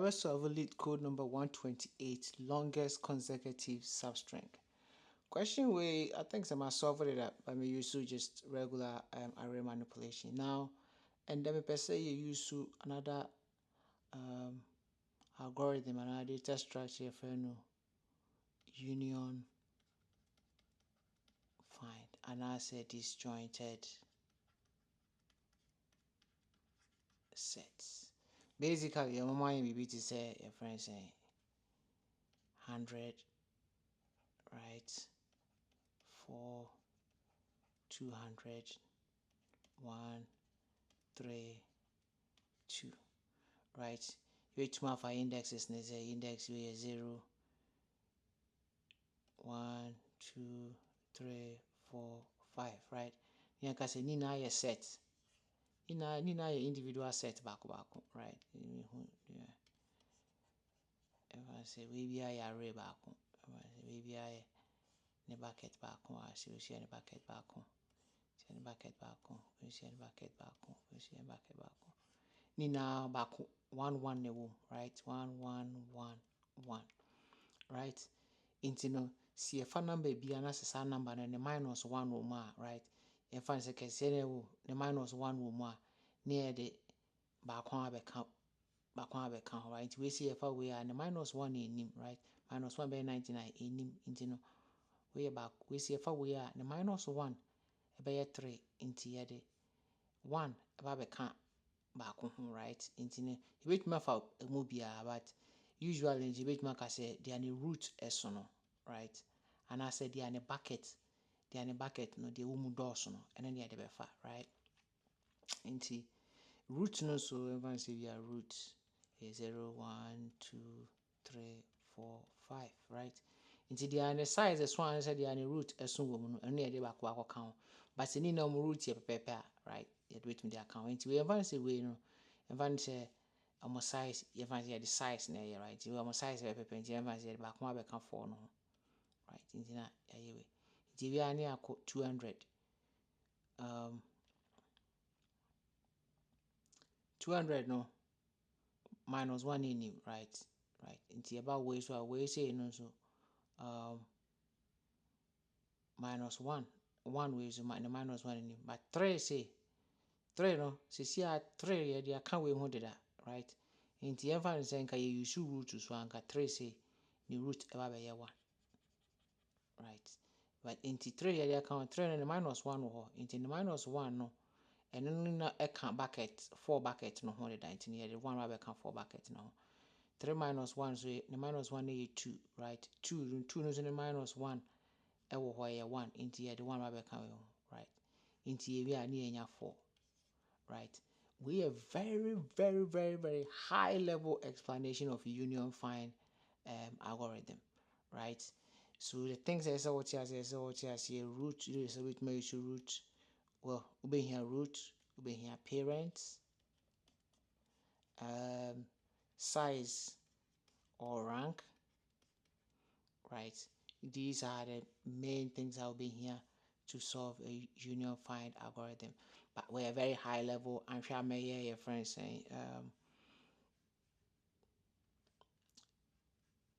We're solve Leetcode number 128, longest consecutive substring. Question way, I think I solve it up by me use just regular array manipulation. Now, and then we say you use another algorithm, another data structure for UnionFind, and I say disjointed sets. Basically, your mama will be to say your friend saying 100, right? 4, 200, 1, 3, 2, right? You wait to for indexes, and say index we 0, 1, 2, 3, 4, 5, right? You can say nina your set. Nina your individual set back, right? Yeah. If I say we be a array back, we be a bucket back, I see a bucket back. Send bucket back on, we send bucket back on, we send bucket back on. Nina back 1 1 ne right? 1 1 1 1, right? Into no see a number be an assessor number and the minus 1 or more, right? If I say the minus 1 or more near the back one account. Right? We see if we are the minus 1 in him, right? Minus 1 by 99 in him, into no way back. We see if we are the minus 1 by 3 into the 1 about can't back home, right? Into you wait me for a movie, but usually you wait me say they are the root esono, right? And I said they are the bucket, no, the umu dosono, and then they are the befa, right? Into root no, so everyone say we are root 0 1 2 3 4 5, right? Into the size as one said the root as soon and near the back count, but any no root here paper, right? Yet wait me the account. Into we advance away, no, advance say size, you advance the size near, right? You almost size paper, and you advance the back one back 4, no, right? Into that, anyway, into we are near 200. 200 no minus 1 in him, right? Into about way so we say no so minus 1 way so minus 1 in him, but 3 say 3 no see 3 yeah they can't we hold that, right? Into everyone saying can you use root to so anka 3 say the root about 1, right? But into 3 yeah they count 3 and the minus 1 or into the minus 1 no. And then I can't bucket 4 bucket no 119 here the 1 rabbit count 4 bucket no 3 minus 1 so the minus 1 is 2, right? 2 no so the minus 1 where 1 into here the 1 rabbit count, right? Into here we are near 4, right? We have very high level explanation of UnionFind algorithm, right? So the things I saw what you say root, so it may use root. Well, we here root, we here parents, size or rank, right? These are the main things I'll be here to solve a UnionFind algorithm. But we're very high level. I'm sure I may hear your friends saying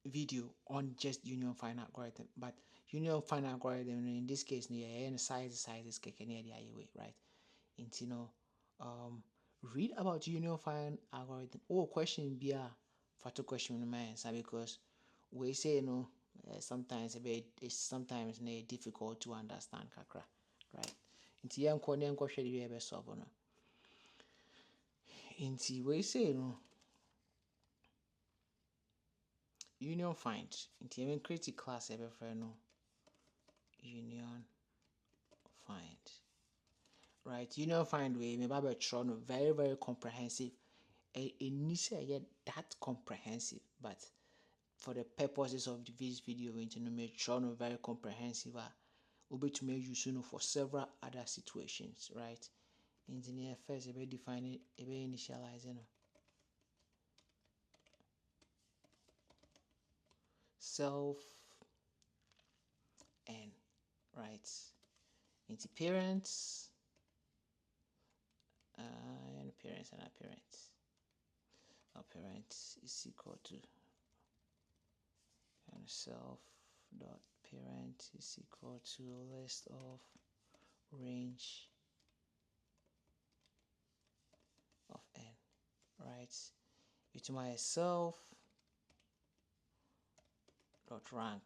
video on just UnionFind algorithm. But UnionFind algorithm in this case, yeah, size is kicking near the way, right? Into read about UnionFind algorithm. Oh, question be a photo question in my answer because we say sometimes it's sometimes difficult to understand kakra, right? Into young corner question you ever solve no. Into we say UnionFind. Into even create a class ever for UnionFind. Right, UnionFind way maybe try very comprehensive. It needs to get that comprehensive, but for the purposes of this video, we're going to make sure very comprehensive. We'll be to make use for several other situations, right? Engineer first, we define it, we initialize self and right into parents and parents and appearance. parent is equal to, and self dot parent is equal to list of range of n, right? With my self dot rank,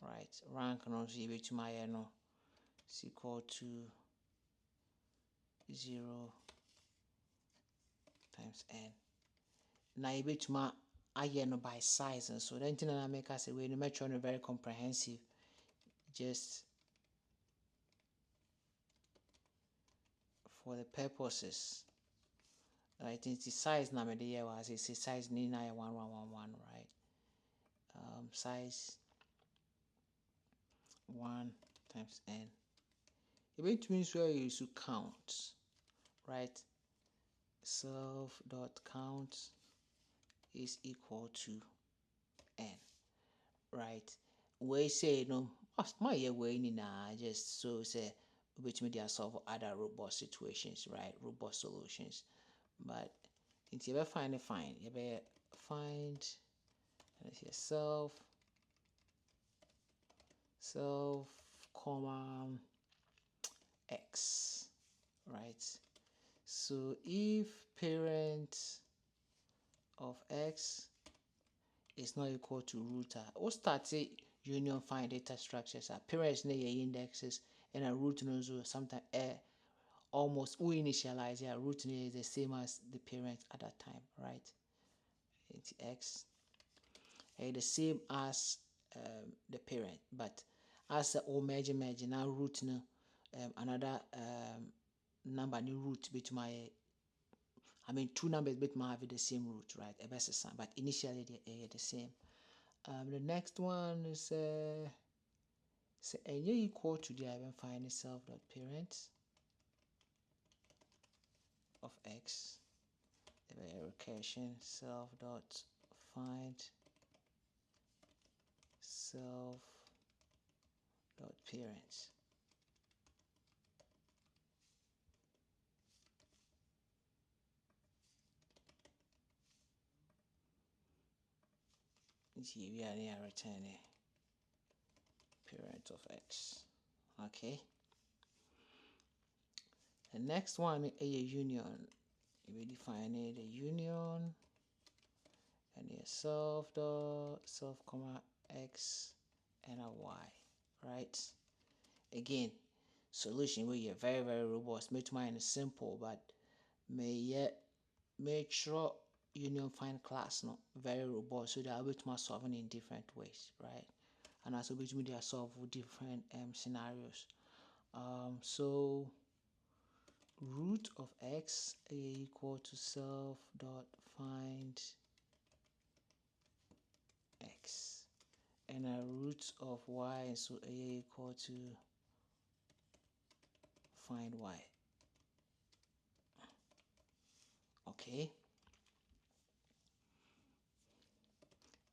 right? Rank no so with my no is equal to 0 times n. Now you bet my no by size, and so then I make us say we no metro no very comprehensive, just for the purposes. Right, it's the size now the year was it's the size 1111, right? Size 1 times n. It means where you should count, right? Self dot count is equal to n, right? We say no, my way in just so say which media solve other robust situations, right? Robust solutions. But if you ever find you better find self comma x, right? So if parent of x is not equal to root, we'll start say UnionFind data structures. Parents near indexes and a root knows sometimes almost we initialize root is the same as the parent at that time, right? It's x the same as the parent, but as the merge now root no another number new root bit my two numbers bit my have the same root, right? But initially they are the same. The next one is say equal to the find self dot parent of x, the recursion self dot find self dot parent. We are near returning parent of x. Okay. The next one is a union. We define the union and a self comma x and a y, right? Again, solution where you're very robust. Make mine simple, but make sure UnionFind class no very robust so that I'll be solving in different ways, right? And also which media solve different scenarios. So root of x equal to self dot find x and a root of y, so a equal to find y. Okay,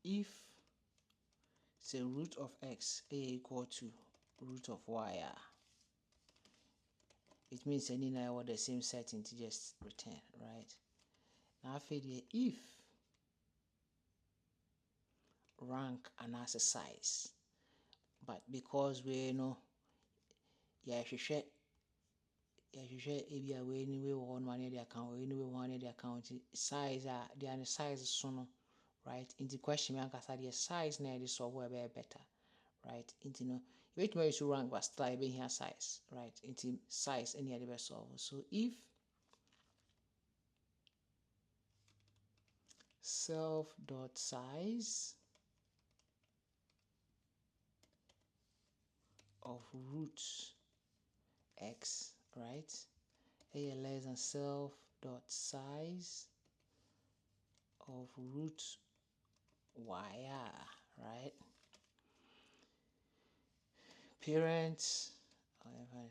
if say root of x a equal to root of y, it means any now the same setting to just return, right? Now if rank and as a size, but because we know share maybe away anyway one the account or anyway one the account size the size so right into question me the size na the software better, right? Into no wait more to rank but still be here size, right? Into size any other solve. So if self dot size of root x, right, a less than self dot size of root y, right? Parent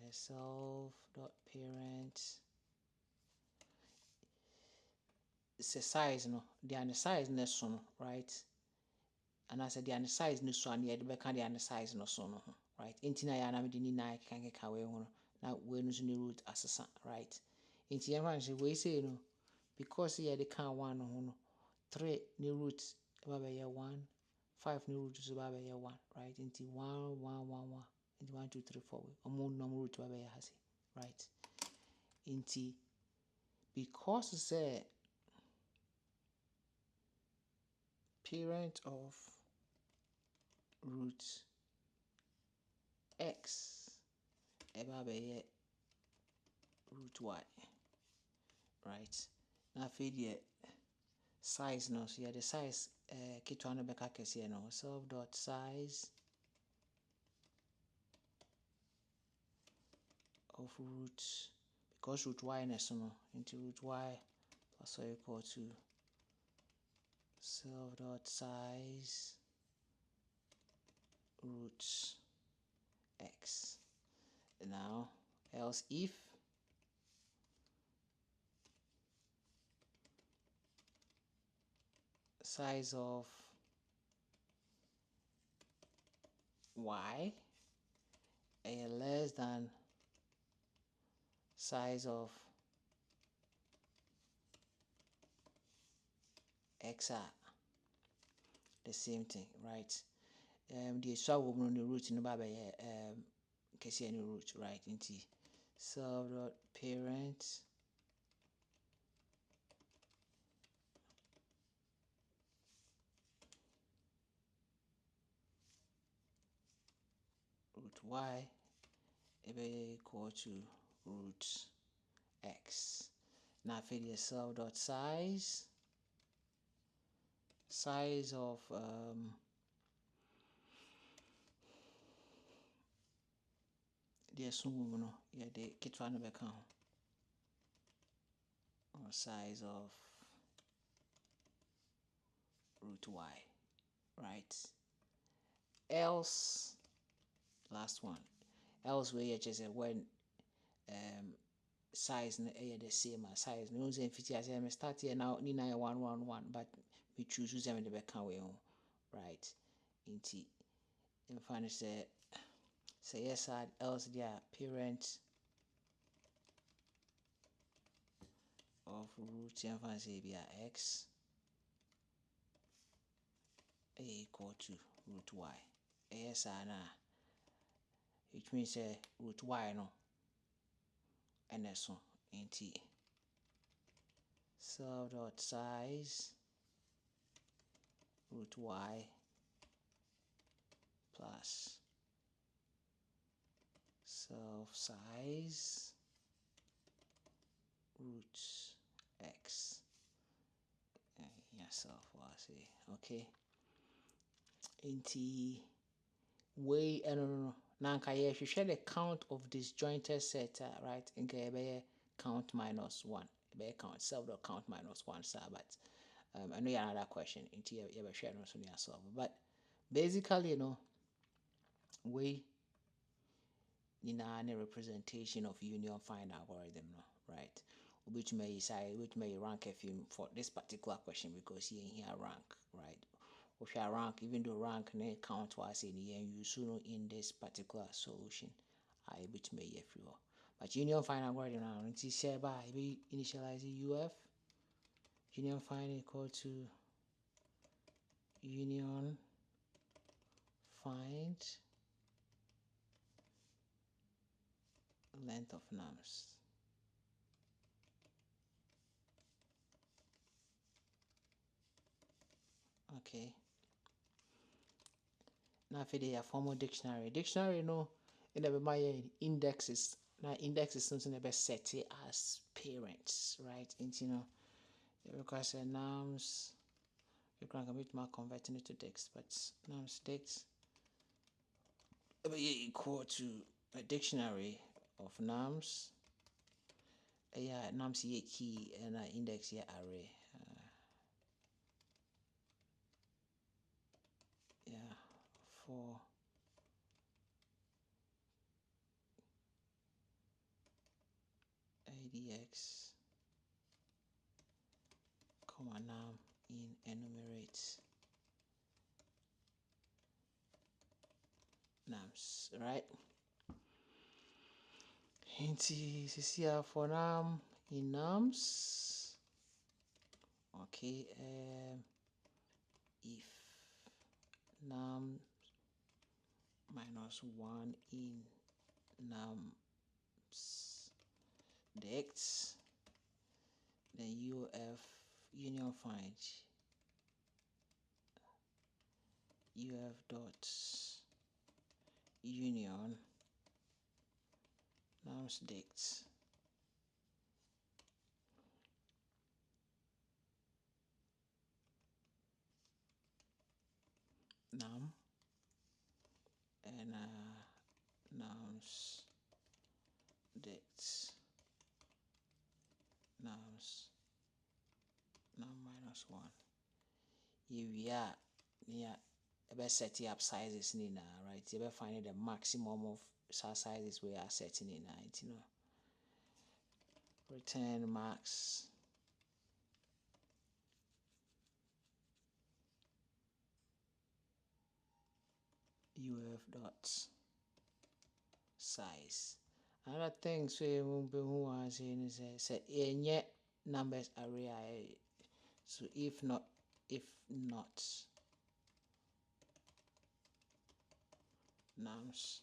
self dot parent it's a size no the size no so, right? And I said the size no so and the back the size no so no, right? Intina ya na me ni na can we hono na we no so root asesa, right? Inti ya man we say no because here they count 1 no 3 new roots about 1, 5 new roots about 1, right? Into 1 1 1 1 into 1 2 3 4 among number root about right? Into because it's a parent of root x about root y, right? Now feed the size no, so yeah, the size kitwana beka kesi no self dot size of root, because root y is no into root y also equal to self dot size root x. Now else if size of y less than size of x are the same thing, right? The swap will the root in the baby can see any root, right? Into self dot parent root y equal to root x. Now for the self dot size of the assume no yeah the kitwa no be count or size of root y, right? Else last one else where you just when size no the same as size no say 50 as I start here now ni na 1 1 1 but we choose who's the become we right into in final say yes else their parent of root and fancy be x equal to root y. Yes which means root y no and so into self dot size root y plus self size root x. Yourself was okay. Into way no nanka yeah share the count of disjointed set right in count minus 1 be count self dot count minus 1 sir, but I know you another question into you share no so yourself, but basically way in a representation of UnionFind algorithm no, right? Which may rank a film for this particular question because here rank, right? If you rank, even though rank may count was in the you soon in this particular solution, I which may if you but UnionFind algorithm now it is share by we initialize UF UnionFind equal to UnionFind length of nums. Okay. Now for the formal dictionary no in the my indexes. Now index is something that set it as parents, right? And because nouns you can commit more converting it to text, but nouns text equal to a dictionary of nouns. Yeah, nouns here key and index here array. Yeah, for ADX, comma noun in enumerate nouns, right? Into here for noun in nouns Okay, if num minus 1 in nums dx, then UnionFind UF dot union nums dx num and nums dx nums num minus 1. Here we are. Yeah, about setting up sizes in right? You ever find the maximum of sizes we are setting in it, return max UF dot size. Another thing so who are saying is say any numbers array. So if not nums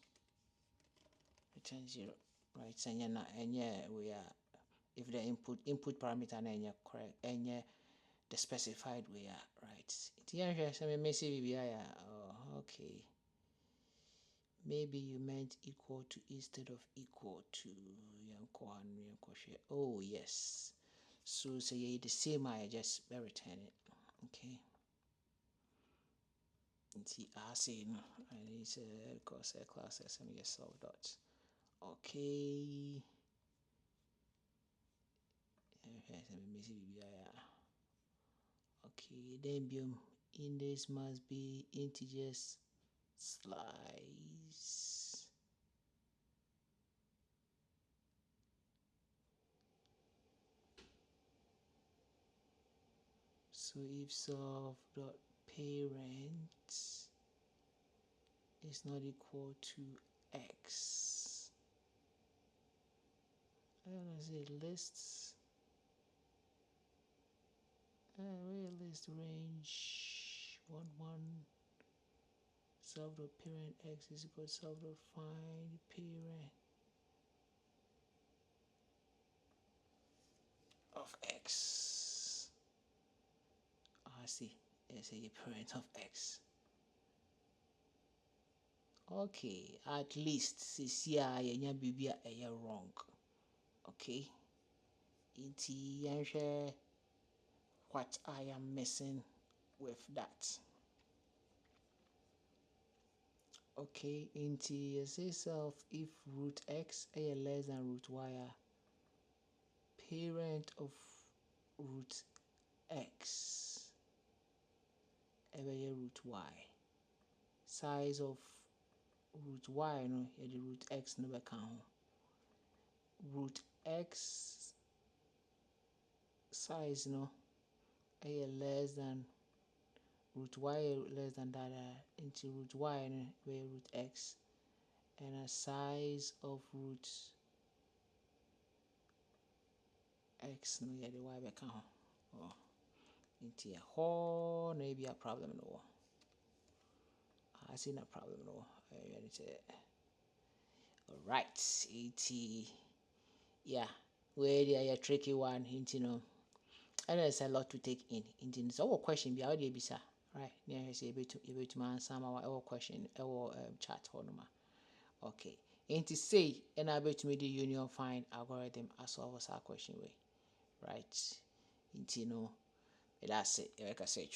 return 0, right? So we are, if the input parameter and correct and the specified we are, right? Oh, okay. Maybe you meant equal to instead of equal to. Oh yes. So say the same, I just return it. Okay. See, I say no. I need to cause a class SM solve dot. Okay. Okay, then index must be integers slice. So if solve dot parent is not equal to x, I want to say lists. List range 1 1. Solve dot parent x is equal to solve dot find parent of x. I see. It's a parent of x. Okay, at least see I be wrong. Okay. What I am missing with that. Okay, into say self if root x a less than root y, parent of root x a root y, size of root y no the root x no count. Root x size no a less than root y less than that into root y no where root x, and a size of root x no the y count. Oh, into a whole maybe a problem no. I see no problem no. Alright, 80. Yeah, where they are a tricky one, and there's a lot to take in. So our question be how they be sir, right? Yeah, say able to answer our question our chat or no. Okay. And to say and I bet me the UnionFind algorithm as solve our question way. Right? That's it. Like I say,